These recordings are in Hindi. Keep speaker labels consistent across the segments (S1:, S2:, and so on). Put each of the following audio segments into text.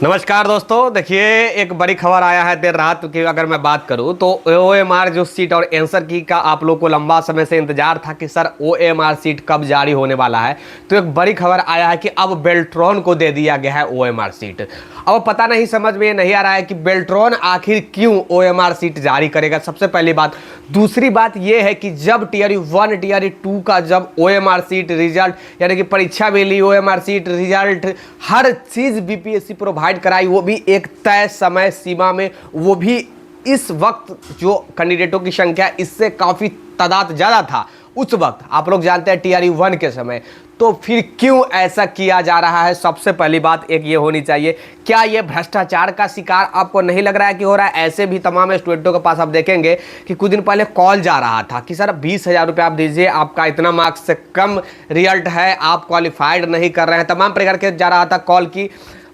S1: नमस्कार दोस्तों, देखिए एक बड़ी खबर आया है देर रात की। अगर मैं बात करूं तो ओएमआर जो सीट और आंसर की का आप लोग को लंबा समय से इंतजार था कि सर ओएमआर सीट कब जारी होने वाला है। तो एक बड़ी खबर आया है कि अब बेल्ट्रॉन को दे दिया गया है ओएमआर सीट। अब पता नहीं, समझ में नहीं आ रहा है कि बेल्ट्रॉन आखिर क्यों ओएमआर सीट जारी करेगा, सबसे पहली बात। दूसरी बात यह है कि जब टीआरई 1 टीआरई 2 का जब ओएमआर सीट रिजल्ट यानी कि परीक्षा भी ली, ओएमआर सीट रिजल्ट हर चीज बीपीएससी प्रोवाइड कराई, वो भी एक तय समय सीमा में, वो भी इस वक्त जो कैंडिडेटों की संख्या इससे काफी तादाद ज्यादा था उस वक्त, आप लोग जानते हैं टीआरई 1 के समय। तो फिर क्यों ऐसा किया जा रहा है? सबसे पहली बात एक ये होनी चाहिए, क्या ये भ्रष्टाचार का शिकार आपको नहीं लग रहा है कि हो रहा है? ऐसे भी तमाम स्टूडेंटों के पास आप देखेंगे कि कुछ दिन पहले कॉल जा रहा था कि सर 20,000 रुपये आप दीजिए, आपका इतना मार्क्स से कम रिजल्ट है, आप क्वालिफाइड नहीं कर रहे हैं, तमाम प्रकार के जा रहा था कॉल की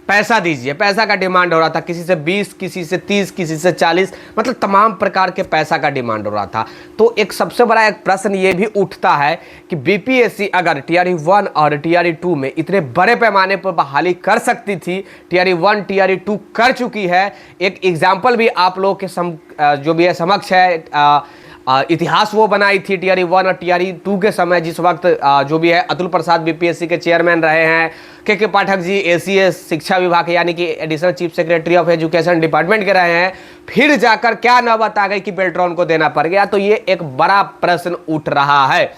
S1: पैसा दीजिए, पैसा का डिमांड हो रहा था। किसी से 20, किसी से 30, किसी से 40, मतलब तमाम प्रकार के पैसा का डिमांड हो रहा था। तो एक सबसे बड़ा एक प्रश्न ये भी उठता है कि बीपीएससी अगर टीआरई 1 और टीआरई 2 में इतने बड़े पैमाने पर बहाली कर सकती थी, टीआरई 1 टीआरई 2 कर चुकी है। एक एग्जाम्पल भी आप लोग के जो भी है समक्ष है, इतिहास वो बनाई थी टीआरई 1 और टीआरई 2 के समय, जिस वक्त जो भी है अतुल प्रसाद बीपीएससी के चेयरमैन रहे हैं, के पाठक जी एसीएस शिक्षा विभाग यानी कि additional chief secretary of education department के रहे हैं, फिर जाकर क्या नौबत आ गई कि बेल्ट्रॉन को देना पड़ गया। तो ये एक बड़ा प्रश्न उठ रहा है,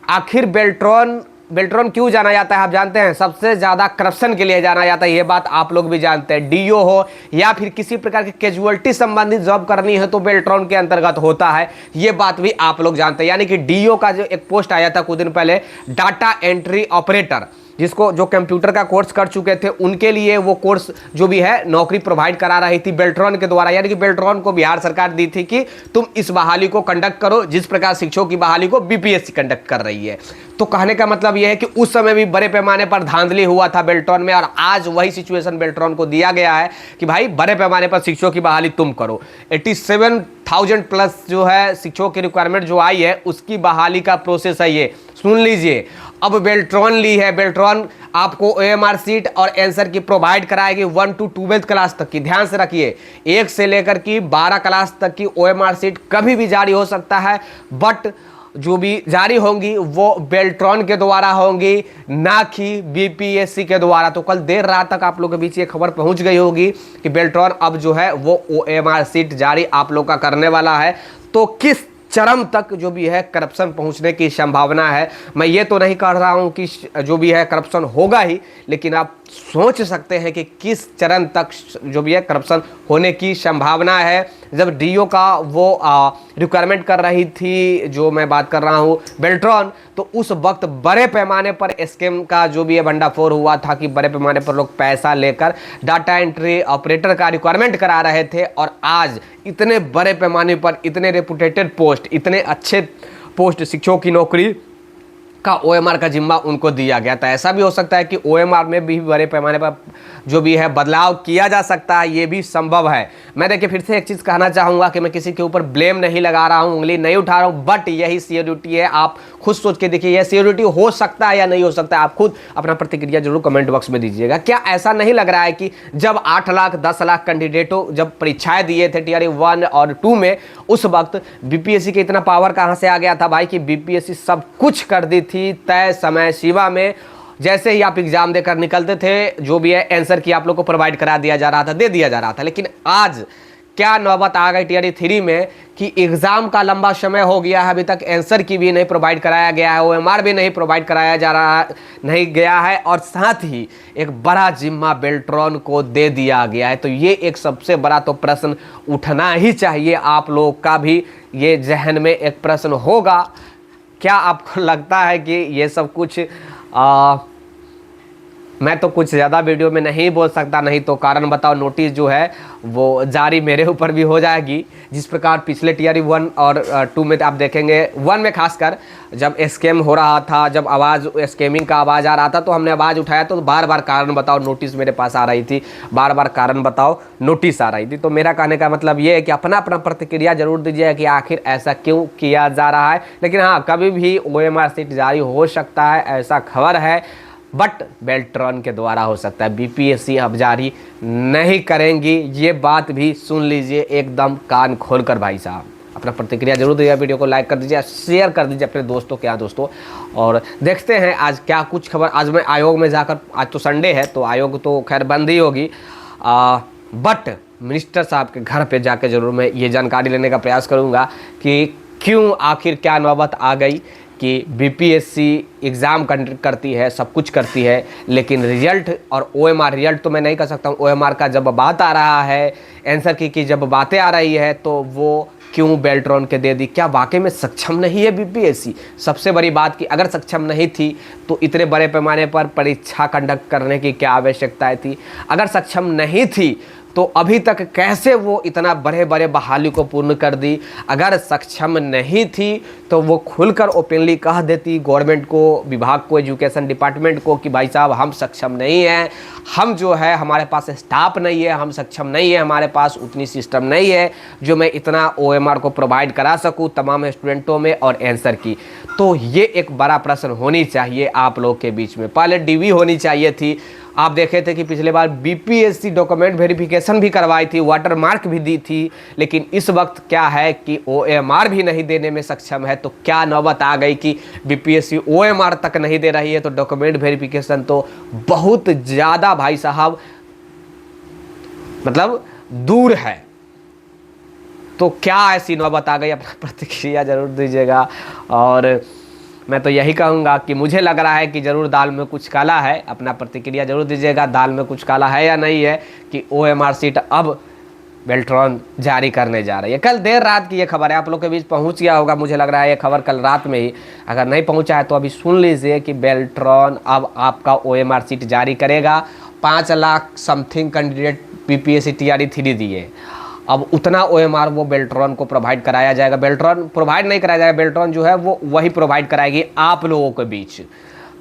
S1: आखिर बेल्ट्रॉन क्यों जाना जाता है? आप जानते हैं सबसे ज्यादा करप्शन के लिए जाना जाता है, ये बात आप लोग भी जानते हैं। डीओ हो या फिर किसी प्रकार की कैजुअलिटी संबंधित जॉब करनी है तो बेल्ट्रॉन के अंतर्गत होता है, ये बात भी आप लोग जानते हैं। यानी कि डीओ का जो एक पोस्ट आया था कुछ दिन पहले, डाटा एंट्री ऑपरेटर, जिसको जो कंप्यूटर का कोर्स कर चुके थे उनके लिए वो कोर्स जो भी है नौकरी प्रोवाइड करा रही थी बेल्ट्रॉन के द्वारा। यानी कि बेल्ट्रॉन को बिहार सरकार दी थी कि तुम इस बहाली को कंडक्ट करो, जिस प्रकार शिक्षकों की बहाली को बीपीएससी कंडक्ट कर रही है। तो कहने का मतलब यह है कि उस समय भी बड़े पैमाने पर धांधली हुआ था बेल्ट्रॉन में, और आज वही सिचुएशन बेल्ट्रॉन को दिया गया है कि भाई बड़े पैमाने पर शिक्षकों की बहाली तुम करो। 87,000 प्लस जो है शिक्षकों की रिक्वायरमेंट जो आई है उसकी बहाली का प्रोसेस है ये, सुन लीजिए। अब बेल्ट्रॉन ली है, बेल्ट्रॉन आपको ओएमआर सीट और आंसर की प्रोवाइड कराएगी 1 to 12th क्लास तक की। ध्यान से रखिए, 1 से लेकर की 12 क्लास तक की ओएमआर सीट कभी भी जारी हो सकता है, बट जो भी जारी होंगी वो बेल्ट्रॉन के द्वारा होंगी, ना कि बीपीएससी के द्वारा। तो कल देर रात तक आप लोग के बीच ये खबर पहुंच गई होगी कि बेल्ट्रॉन अब जो है वो ओएमआर सीट जारी आप लोग का करने वाला है। तो किस चरम तक जो भी है करप्शन पहुंचने की संभावना है, मैं ये तो नहीं कह रहा हूं कि जो भी है करप्शन होगा ही, लेकिन आप सोच सकते हैं कि किस चरण तक जो भी है करप्शन होने की संभावना है। जब डीओ का वो रिक्वायरमेंट कर रही थी, जो मैं बात कर रहा हूं बेल्ट्रॉन, तो उस वक्त बड़े पैमाने पर स्कैम का जो भी है भंडाफोड़ हुआ था कि बड़े पैमाने पर लोग पैसा लेकर डाटा एंट्री ऑपरेटर का रिक्वायरमेंट करा रहे थे। और आज इतने बड़े पैमाने पर इतने रेपुटेटेड पोस्ट, इतने अच्छे पोस्ट, शिक्षकों की नौकरी का ओएमआर का जिम्मा उनको दिया गया। तो ऐसा भी हो सकता है कि ओएमआर में भी बड़े पैमाने पर जो भी है बदलाव किया जा सकता है, ये भी संभव है। मैं देखिए फिर से एक चीज़ कहना चाहूँगा कि मैं किसी के ऊपर ब्लेम नहीं लगा रहा हूँ, उंगली नहीं उठा रहा हूँ, बट यही सियोरिटी है। आप खुद सोच के देखिए, यह सियोरिटी हो सकता है या नहीं हो सकता है। आप खुद अपना प्रतिक्रिया जरूर कमेंट बॉक्स में दीजिएगा। क्या ऐसा नहीं लग रहा है कि जब 8 लाख 10 लाख कैंडिडेटों जब परीक्षाएं दिए थे टीआरई 1 और 2 में, उस वक्त बीपीएससी के इतना पावर कहाँ से आ गया था भाई कि बीपीएससी सब कुछ कर दी थी तय समय सीमा में। जैसे ही आप एग्जाम देकर निकलते थे, जो भी है आंसर की आप लोग को प्रोवाइड करा दिया जा रहा था, दे दिया जा रहा था। लेकिन आज क्या नौबत आ गई टीआरई 3 में कि एग्जाम का लंबा समय हो गया है, अभी तक आंसर की भी नहीं प्रोवाइड कराया गया है, ओएमआर भी नहीं प्रोवाइड कराया जा रहा नहीं गया है, और साथ ही एक बड़ा जिम्मा बेल्ट्रॉन को दे दिया गया है। तो ये एक सबसे बड़ा तो प्रश्न उठना ही चाहिए, आप लोग का भी ये जहन में एक प्रश्न होगा। क्या आपको लगता है कि ये सब कुछ मैं तो कुछ ज़्यादा वीडियो में नहीं बोल सकता, नहीं तो कारण बताओ नोटिस जो है वो जारी मेरे ऊपर भी हो जाएगी। जिस प्रकार पिछले टीआरई 1 और 2 में आप देखेंगे, 1 में खासकर जब स्कैम हो रहा था, जब आवाज़ स्कैमिंग का आवाज़ आ रहा था, तो हमने आवाज़ उठाया तो बार बार कारण बताओ नोटिस मेरे पास आ रही थी, बार बार कारण बताओ नोटिस आ रही थी। तो मेरा कहने का मतलब ये है कि अपना अपना प्रतिक्रिया जरूर दीजिए कि आखिर ऐसा क्यों किया जा रहा है। लेकिन हाँ, कभी भी ओएमआर सीट जारी हो सकता है, ऐसा खबर है। बट बेल्ट्रॉन के द्वारा हो सकता है। बीपीएससी अब जारी नहीं करेंगी, ये बात भी सुन लीजिए एकदम कान खोलकर भाई साहब। अपना प्रतिक्रिया जरूर दीजिए, वीडियो को लाइक कर दीजिए, शेयर कर दीजिए अपने दोस्तों के यहाँ दोस्तों। और देखते हैं आज क्या कुछ खबर। आज मैं आयोग में जाकर, आज तो संडे है तो आयोग तो खैर बंद ही होगी, बट मिनिस्टर साहब के घर पे जाकर जरूर मैं ये जानकारी लेने का प्रयास करूँगा कि क्यों आखिर क्या नौबत आ गई कि बीपीएससी एग्ज़ाम कंडक्ट करती है, सब कुछ करती है, लेकिन रिजल्ट और ओएमआर, रिजल्ट तो मैं नहीं कर सकता हूँ, ओएमआर का जब बात आ रहा है, आंसर की जब बातें आ रही है तो वो क्यों बेल्ट्रॉन के दे दी। क्या वाकई में सक्षम नहीं है बीपीएससी? सबसे बड़ी बात कि अगर सक्षम नहीं थी तो इतने बड़े पैमाने पर परीक्षा कंडक्ट करने की क्या आवश्यकता थी? अगर सक्षम नहीं थी तो अभी तक कैसे वो इतना बड़े बड़े बहाली को पूर्ण कर दी? अगर सक्षम नहीं थी तो वो खुलकर ओपनली कह देती गवर्नमेंट को, विभाग को, एजुकेशन डिपार्टमेंट को कि भाई साहब हम सक्षम नहीं हैं, हम जो है हमारे पास स्टाफ नहीं है, हम सक्षम नहीं है, हमारे पास उतनी सिस्टम नहीं है जो मैं इतना ओएमआर को प्रोवाइड करा सकूं तमाम स्टूडेंटों में और आंसर की। तो ये एक बड़ा प्रश्न होनी चाहिए आप लोग के बीच में। पहले डीवी होनी चाहिए थी। आप देखे थे कि पिछले बार बीपीएससी डॉक्यूमेंट वेरिफिकेशन भी करवाई थी, वाटर मार्क भी दी थी, लेकिन इस वक्त क्या है कि ओएमआर भी नहीं देने में सक्षम है। तो क्या नौबत आ गई कि बीपीएससी ओएमआर तक नहीं दे रही है, तो डॉक्यूमेंट वेरिफिकेशन तो बहुत ज़्यादा भाई साहब मतलब दूर है। तो क्या ऐसी नौबत आ गई? अपना प्रतिक्रिया जरूर दीजिएगा। और मैं तो यही कहूँगा कि मुझे लग रहा है कि ज़रूर दाल में कुछ काला है। अपना प्रतिक्रिया जरूर दीजिएगा, दाल में कुछ काला है या नहीं है कि ओएमआर सीट अब बेल्ट्रॉन जारी करने जा रही है। कल देर रात की ये खबर है, आप लोग के बीच पहुंच गया होगा, मुझे लग रहा है ये खबर कल रात में ही। अगर नहीं पहुंचा है तो अभी सुन लीजिए कि बेल्ट्रॉन अब आपका ओएमआर सीट जारी करेगा। 5 lakh something candidate BPSC TRE 3 दिए, अब उतना ओएमआर वो बेल्ट्रॉन को प्रोवाइड कराया जाएगा। बेल्ट्रॉन प्रोवाइड नहीं कराया जाएगा, बेल्ट्रॉन जो है वो वही प्रोवाइड कराएगी आप लोगों के बीच।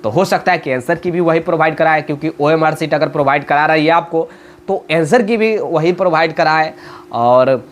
S1: तो हो सकता है कि आंसर की भी वही प्रोवाइड कराए, क्योंकि ओएमआर सीट अगर प्रोवाइड करा रही है आपको तो आंसर की भी वही प्रोवाइड कराए। और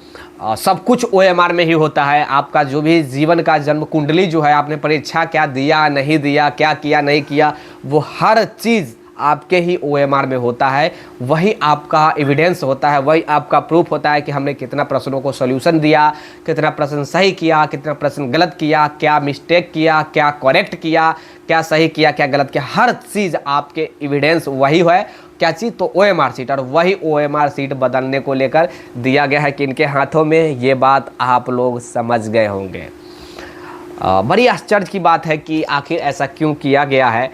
S1: सब कुछ ओएमआर में ही होता है। आपका जो भी जीवन का जन्म कुंडली जो है, आपने परीक्षा क्या दिया नहीं दिया, क्या किया नहीं किया, वो हर चीज़ आपके ही ओएमआर में होता है। वही आपका एविडेंस होता है, वही आपका प्रूफ होता है कि हमने कितना प्रश्नों को सॉल्यूशन दिया, कितना प्रश्न सही किया, कितना प्रश्न गलत किया, क्या मिस्टेक किया, क्या करेक्ट किया, क्या सही किया, क्या गलत किया। हर चीज़ आपके एविडेंस वही है। क्या चीज़? तो ओएमआर सीट। और वही ओएमआर सीट बदलने को लेकर दिया गया है किनके हाथों में, ये बात आप लोग समझ गए होंगे। बड़ी आश्चर्य की बात है कि आखिर ऐसा क्यों किया गया है।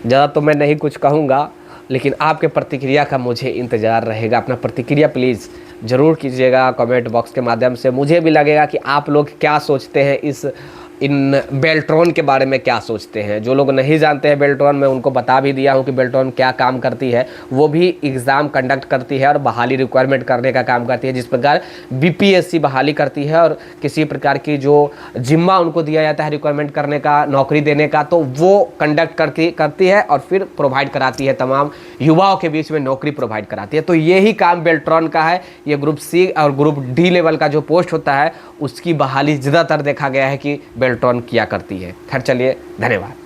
S1: ज़्यादा तो मैं नहीं कुछ कहूँगा, लेकिन आपके प्रतिक्रिया का मुझे इंतज़ार रहेगा। अपना प्रतिक्रिया प्लीज़ ज़रूर कीजिएगा कमेंट बॉक्स के माध्यम से। मुझे भी लगेगा कि आप लोग क्या सोचते हैं इन बेल्ट्रॉन के बारे में, क्या सोचते हैं। जो लोग नहीं जानते हैं बेल्ट्रॉन, मैं उनको बता भी दिया हूं कि बेल्ट्रॉन क्या काम करती है। वो भी एग्ज़ाम कंडक्ट करती है और बहाली रिक्वायरमेंट करने का काम करती है। जिस प्रकार बीपीएससी बहाली करती है और किसी प्रकार की जो जिम्मा उनको दिया जाता है रिक्वायरमेंट करने का, नौकरी देने का, तो वो कंडक्ट करती है और फिर प्रोवाइड कराती है, तमाम युवाओं के बीच में नौकरी प्रोवाइड कराती है। तो यही काम बेल्ट्रॉन का है। ये ग्रुप सी और ग्रुप डी लेवल का जो पोस्ट होता है उसकी बहाली ज़्यादातर देखा गया है कि बेल्ट्रॉन किया करती है। खैर चलिए, धन्यवाद।